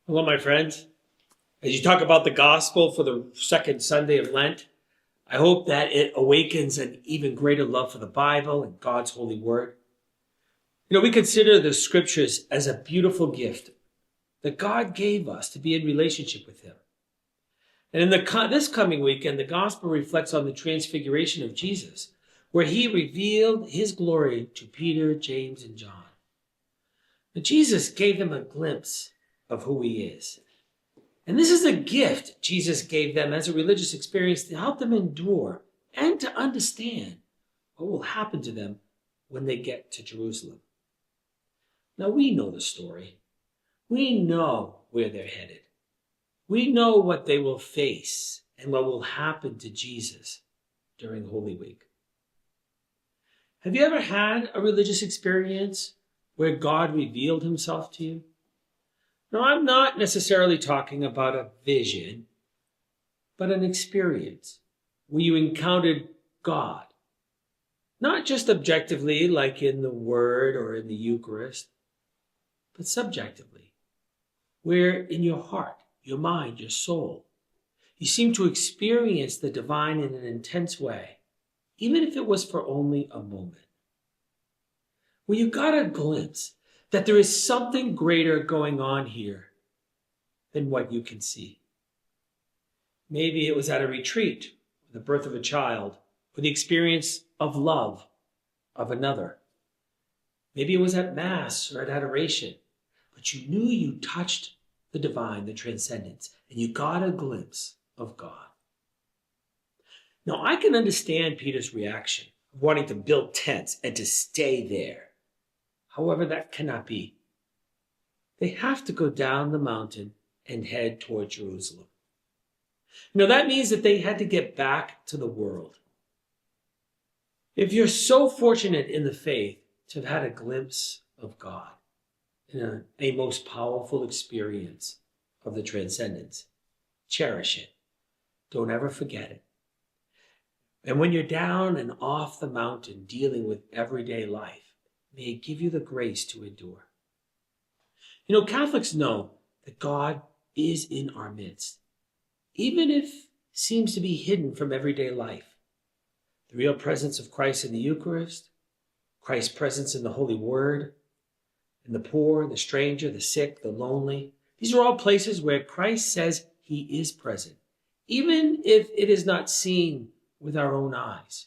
Hello, my friends. As you talk about the gospel for the second Sunday of Lent, I hope that it awakens an even greater love for the Bible and God's holy word. We consider the scriptures as a beautiful gift that God gave us to be in relationship with Him. And in this coming weekend, the gospel reflects on the transfiguration of Jesus, where He revealed His glory to Peter, James, and John. But Jesus gave them a glimpse of who He is. And this is a gift Jesus gave them as a religious experience to help them endure and to understand what will happen to them when they get to Jerusalem. Now, we know the story. We know where they're headed. We know what they will face and what will happen to Jesus during Holy Week. Have you ever had a religious experience where God revealed Himself to you? Now, I'm not necessarily talking about a vision, but an experience where you encountered God. Not just objectively, like in the Word or in the Eucharist, but subjectively, where in your heart, your mind, your soul, you seem to experience the divine in an intense way, even if it was for only a moment. Where you got a glimpse that there is something greater going on here than what you can see. Maybe it was at a retreat, the birth of a child, or the experience of love of another. Maybe it was at Mass or at adoration, but you knew you touched the divine, the transcendence, and you got a glimpse of God. Now, I can understand Peter's reaction of wanting to build tents and to stay there. However, that cannot be. They have to go down the mountain and head toward Jerusalem. That means that they had to get back to the world. If you're so fortunate in the faith to have had a glimpse of God in a most powerful experience of the transcendence, cherish it. Don't ever forget it. And when you're down and off the mountain dealing with everyday life, may it give you the grace to endure. Catholics know that God is in our midst, even if it seems to be hidden from everyday life. The real presence of Christ in the Eucharist, Christ's presence in the Holy Word, in the poor, the stranger, the sick, the lonely. These are all places where Christ says He is present, even if it is not seen with our own eyes.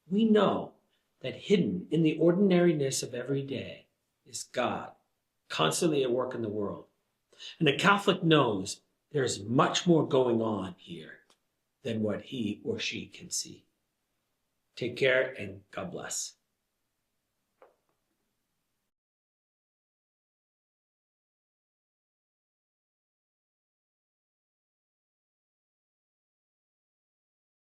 We know that hidden in the ordinariness of every day is God, constantly at work in the world. And a Catholic knows there's much more going on here than what he or she can see. Take care and God bless.